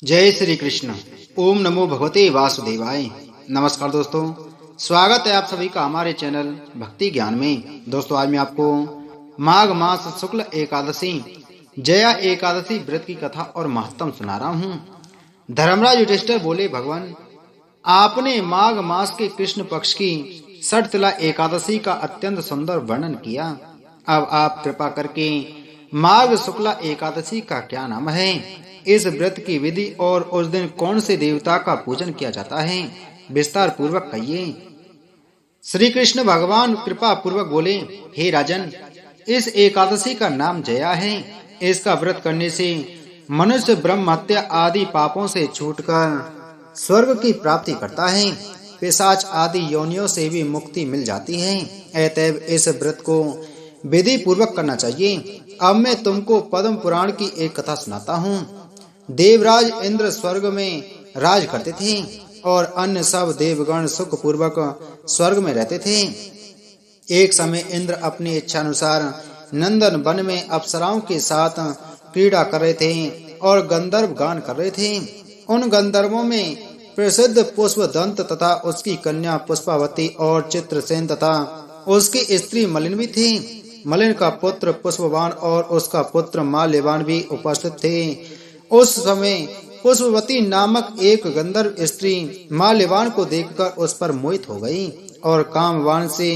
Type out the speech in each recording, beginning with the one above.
जय श्री कृष्ण। ओम नमो भगवते वासुदेवाय। नमस्कार दोस्तों, स्वागत है आप सभी का हमारे चैनल भक्ति ज्ञान में। दोस्तों, आज मैं आपको माघ मास शुक्ल एकादशी जया एकादशी व्रत की कथा और महत्व सुना रहा हूँ। धर्मराज युधिष्ठिर बोले, भगवान आपने माघ मास के कृष्ण पक्ष की षटतिला एकादशी का अत्यंत सुंदर वर्णन किया। अब आप कृपा करके माघ शुक्ला एकादशी का क्या नाम है, इस व्रत की विधि और उस दिन कौन से देवता का पूजन किया जाता है, विस्तार पूर्वक कहिए। श्री कृष्ण भगवान कृपा पूर्वक बोले, हे राजन, इस एकादशी का नाम जया है। इसका व्रत करने से मनुष्य ब्रह्म हत्या आदि पापों से छूटकर स्वर्ग की प्राप्ति करता है। पिशाच आदि योनियों से भी मुक्ति मिल जाती है। अतएव इस व्रत को विधि पूर्वक करना चाहिए। अब मैं तुमको पद्म पुराण की एक कथा सुनाता हूँ। देवराज इंद्र स्वर्ग में राज करते थे और अन्य सब देवगण सुख पूर्वक स्वर्ग में रहते थे। एक समय इंद्र अपनी इच्छा अनुसार नंदन वन में अप्सराओं के साथ क्रीड़ा कर रहे थे और गंधर्व गान कर रहे थे। उन गंधर्वों में प्रसिद्ध पुष्पदंत तथा उसकी कन्या पुष्पावती और चित्रसेन तथा उसकी स्त्री मलिन भी थी। मलिन का पुत्र पुष्पवान और उसका पुत्र माल्यवान भी उपस्थित थे। उस समय पुष्पवती नामक एक गंधर्व स्त्री माल्यवान को देखकर उस पर मोहित हो गई और कामवान से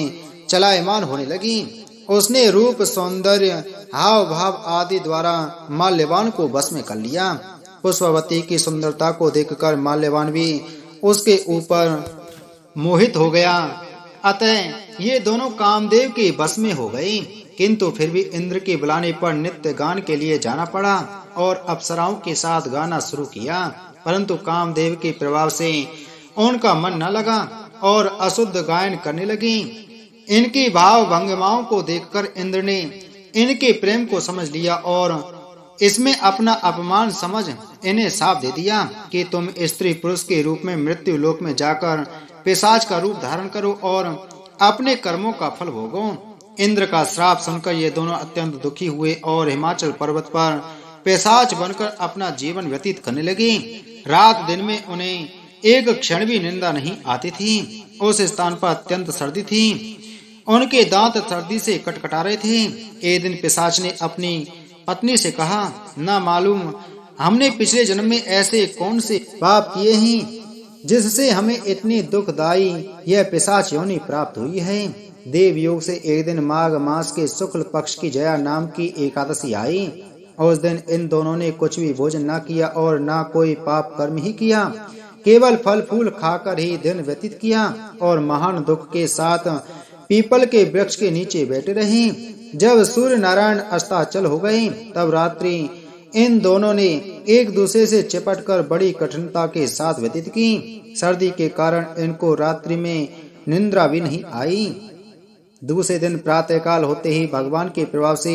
चलायमान होने लगी। उसने रूप, सौंदर्य, हाव भाव आदि द्वारा माल्यवान को वश में कर लिया। पुष्पवती की सुंदरता को देखकर माल्यवान भी उसके ऊपर मोहित हो गया। अतः ये दोनों कामदेव के वश में हो गई। किंतु फिर भी इंद्र के बुलाने पर नित्य गान के लिए जाना पड़ा और अप्सराओं के साथ गाना शुरू किया। परंतु कामदेव के प्रभाव से उनका मन न लगा और अशुद्ध गायन करने लगी। इनकी भाव भंगिमाओं को देखकर इंद्र ने इनके प्रेम को समझ लिया और इसमें अपना अपमान समझ इन्हें साफ दे दिया कि तुम स्त्री पुरुष के रूप में मृत्यु लोक में जाकर पिशाच का रूप धारण करो और अपने कर्मों का फल भोगो। इंद्र का श्राप सुनकर ये दोनों अत्यंत दुखी हुए और हिमाचल पर्वत पर पिशाच बनकर अपना जीवन व्यतीत करने लगे। रात दिन में उन्हें एक क्षण भी निंदा नहीं आती थी। उस स्थान पर अत्यंत सर्दी थी। उनके दांत सर्दी से कटकटा रहे थे। एक दिन पिशाच ने अपनी पत्नी से कहा, न मालूम हमने पिछले जन्म में ऐसे कौन से पाप किए हैं जिससे हमें इतनी दुखदायी यह पिशाच योनि प्राप्त हुई है। देव योग से एक दिन माघ मास के शुक्ल पक्ष की जया नाम की एकादशी आई। उस दिन इन दोनों ने कुछ भी भोजन न किया और न कोई पाप कर्म ही किया। केवल फल फूल खाकर ही दिन व्यतीत किया और महान दुख के साथ पीपल के वृक्ष के नीचे बैठे रहे। जब सूर्य नारायण अस्ताचल हो गए तब रात्रि इन दोनों ने एक दूसरे से चिपटकर बड़ी कठिनता के साथ व्यतीत की। सर्दी के कारण इनको रात्रि में निद्रा भी नहीं आई। दूसरे दिन प्रातःकाल होते ही भगवान के प्रभाव से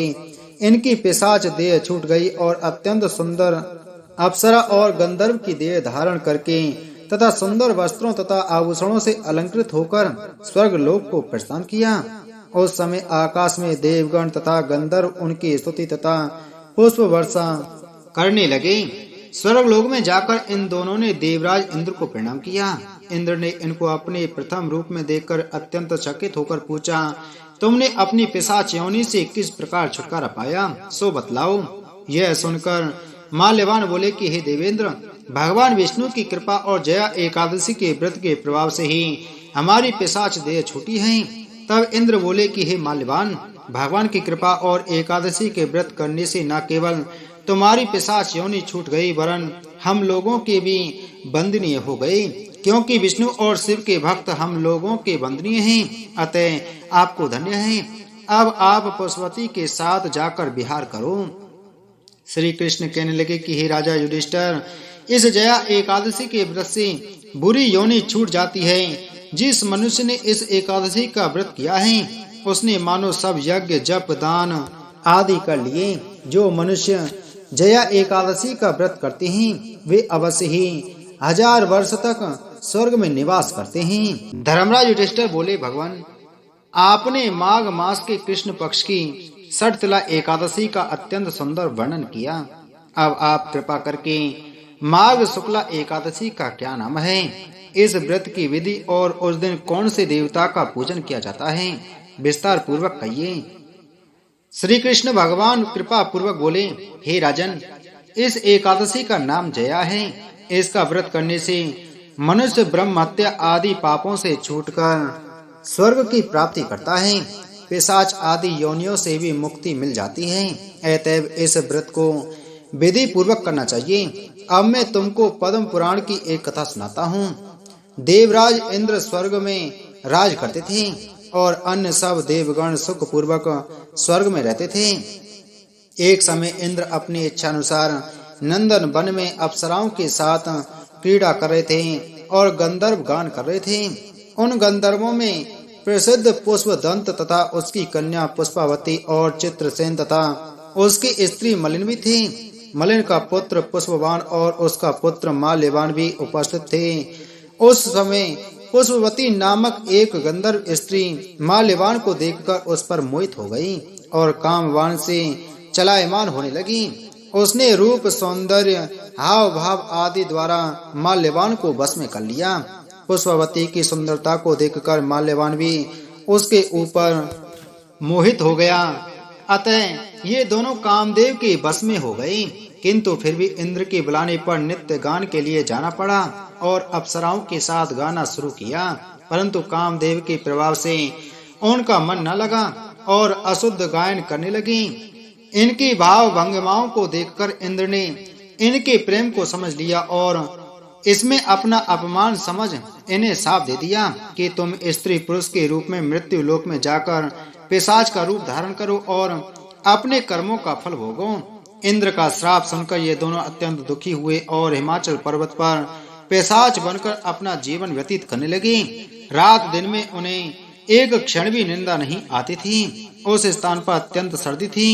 इनकी पिशाच देह छूट गई और अत्यंत सुंदर अप्सरा और गंधर्व की देह धारण करके तथा सुंदर वस्त्रों तथा आभूषणों से अलंकृत होकर स्वर्ग लोक को प्रस्थान किया। उस समय आकाश में देवगण तथा गंधर्व उनकी स्तुति तथा पुष्प वर्षा करने लगे। स्वर्ग लोक में जाकर इन दोनों ने देवराज इंद्र को प्रणाम किया। इंद्र ने इनको अपने प्रथम रूप में देखकर अत्यंत चकित होकर पूछा, तुमने अपनी पिशाच योनि से किस प्रकार छुटकारा पाया, सो बतलाओ। यह सुनकर माल्यवान बोले कि हे देवेंद्र, भगवान विष्णु की कृपा और जया एकादशी के व्रत के प्रभाव से ही हमारी पिशाच देह छूटी है। तब इंद्र बोले कि हे माल्यवान, भगवान की कृपा और एकादशी के व्रत करने से न केवल तुम्हारी पिशाच योनि छूट गई वरन हम लोगों के भी बंदनीय हो गए, क्योंकि विष्णु और शिव के भक्त हम लोगों के बंदनीय हैं। अतः आपको धन्य है। अब आप पुष्पवती के साथ जाकर विहार करो। श्री कृष्ण कहने लगे कि हे राजा युधिष्ठिर, इस जया एकादशी के व्रत से बुरी योनि छूट जाती है। जिस मनुष्य ने इस एकादशी का व्रत किया है उसने मानो सब यज्ञ जप दान आदि कर लिए। जो मनुष्य जया एकादशी का व्रत करते हैं वे अवश्य ही 1000 वर्ष तक स्वर्ग में निवास करते हैं। धर्मराज युधिष्ठिर बोले, भगवान आपने माघ मास के कृष्ण पक्ष की षटतिला एकादशी का अत्यंत सुंदर वर्णन किया। अब आप कृपा करके माघ शुक्ला एकादशी का क्या नाम है? इस व्रत की विधि और उस दिन कौन से देवता का पूजन किया जाता है? विस्तार पूर्वक कहिए। श्री कृष्ण भगवान कृपा पूर्वक बोले, हे राजन, इस एकादशी का नाम जया है। इसका व्रत करने से मनुष्य ब्रह्म हत्या आदि पापों से छूटकर स्वर्ग की प्राप्ति करता है। पिशाच आदि योनियों से भी मुक्ति मिल जाती है। अतएव इस व्रत को विधि पूर्वक करना चाहिए। अब मैं तुमको पद्म पुराण की एक कथा सुनाता हूँ। देवराज इंद्र स्वर्ग में राज करते थे और अन्य सब देवगण सुख पूर्वक स्वर्ग में रहते थे। एक समय इंद्र अपनी इच्छा अनुसार नंदन वन में अप्सराओं के साथ क्रीड़ा कर रहे थे और गंधर्व गान कर रहे थे। उन गंधर्वों में प्रसिद्ध पुष्पदंत तथा उसकी कन्या पुष्पावती और चित्रसेन तथा उसकी स्त्री मलिन भी थी। मलिन का पुत्र पुष्पवान और उसका पुत्र माल्यवान भी उपस्थित थे। उस समय पुष्पवती नामक एक गंधर्व स्त्री माल्यवान को देखकर उस पर मोहित हो गई और कामवान से चलायमान होने लगी। उसने रूप, सौंदर्य, हाव भाव आदि द्वारा माल्यवान को वश में कर लिया। पुष्पवती की सुंदरता को देखकर माल्यवान भी उसके ऊपर मोहित हो गया। अतः ये दोनों कामदेव के वश में हो गई। किंतु फिर भी इंद्र के बुलाने पर नित्य गान के लिए जाना पड़ा और अप्सराओं के साथ गाना शुरू किया। परंतु कामदेव के प्रभाव से उनका मन न लगा और अशुद्ध गायन करने लगी। इनकी भाव भंगिमाओं को देखकर इंद्र ने इनके प्रेम को समझ लिया और इसमें अपना अपमान समझ इन्हें साफ दे दिया कि तुम स्त्री पुरुष के रूप में मृत्यु लोक में जाकर पिशाच का रूप धारण करो और अपने कर्मों का फल भोगो। इंद्र का श्राप सुनकर ये दोनों अत्यंत दुखी हुए और हिमाचल पर्वत पर पिशाच बनकर अपना जीवन व्यतीत करने लगे। रात दिन में उन्हें एक क्षण भी निंदा नहीं आती थी। उस स्थान पर अत्यंत सर्दी थी।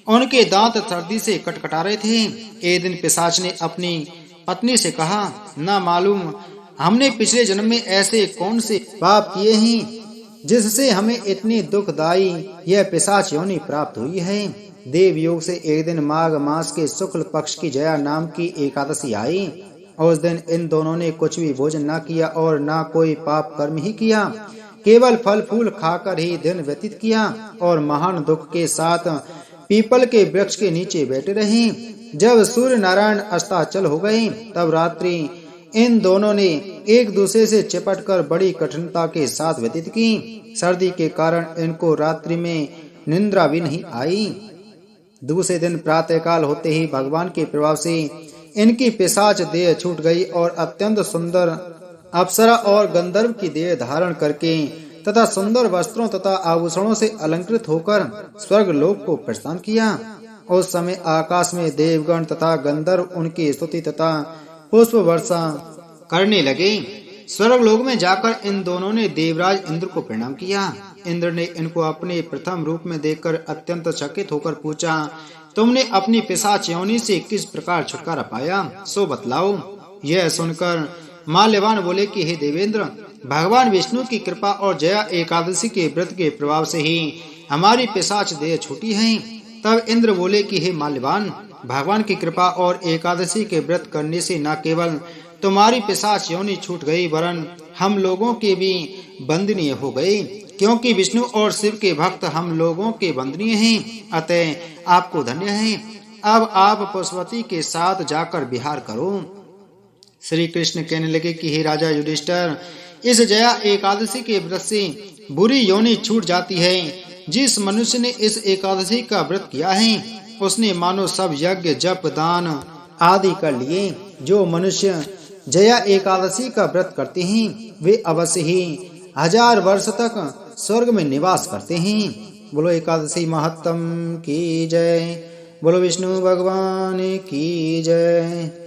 उनके दांत सर्दी से कटकटा रहे थे। एक दिन पिशाच ने अपनी पत्नी से कहा, न मालूम हमने पिछले जन्म में ऐसे कौन से पाप किए हैं जिससे हमें इतनी दुखदायी यह पिशाच योनि प्राप्त हुई है। देव योग से एक दिन माघ मास के शुक्ल पक्ष की जया नाम की एकादशी आई। उस दिन इन दोनों ने कुछ भी भोजन न किया और न कोई पाप कर्म ही किया। केवल फल फूल खाकर ही दिन व्यतीत किया और महान दुख के साथ पीपल के वृक्ष के नीचे बैठे रहे। जब सूर्य नारायण अस्ताचल हो गए तब रात्रि इन दोनों ने एक दूसरे से चिपटकर बड़ी कठिनता के साथ व्यतीत की। सर्दी के कारण इनको रात्रि में निद्रा भी नहीं आई। दूसरे दिन प्रातःकाल होते ही भगवान के प्रभाव से इनकी पिशाच देह छूट गई और अत्यंत सुंदर अप्सरा और गंधर्व की देह धारण करके तथा सुंदर वस्त्रों तथा आभूषणों से अलंकृत होकर स्वर्ग लोक को प्रस्थान किया। उस समय आकाश में देवगण तथा गंधर्व उनकी स्तुति तथा पुष्प वर्षा करने लगे। स्वर्ग लोक में जाकर इन दोनों ने देवराज इंद्र को प्रणाम किया। इंद्र ने इनको अपने प्रथम रूप में देखकर अत्यंत चकित होकर पूछा, तुमने अपनी पिशाच योनि से किस प्रकार छुटकारा पाया, सो बतलाओ। यह सुनकर माल्यवान बोले कि हे देवेंद्र, भगवान विष्णु की कृपा और जया एकादशी के व्रत के प्रभाव से ही हमारी पिशाच देह छूटी है। तब इंद्र बोले कि हे माल्यवान, भगवान की कृपा और एकादशी के व्रत करने से न केवल तुम्हारी पिशाच योनि छूट गई वरन हम लोगों के भी बंदनीय हो गए, क्योंकि विष्णु और शिव के भक्त हम लोगों के बंदनीय हैं। अतः आपको धन्य है। अब आप पुष्पवती के साथ जाकर विहार करो। श्री कृष्ण कहने लगे कि हे राजा युधिष्ठिर, इस जया एकादशी के व्रत से बुरी योनि छूट जाती है। जिस मनुष्य ने इस एकादशी का व्रत किया है उसने मानो सब यज्ञ जप दान आदि कर लिए। जो मनुष्य जया एकादशी का व्रत करते हैं वे अवश्य ही 1000 वर्ष तक स्वर्ग में निवास करते हैं। बोलो एकादशी महत्तम की जय। बोलो विष्णु भगवान की जय।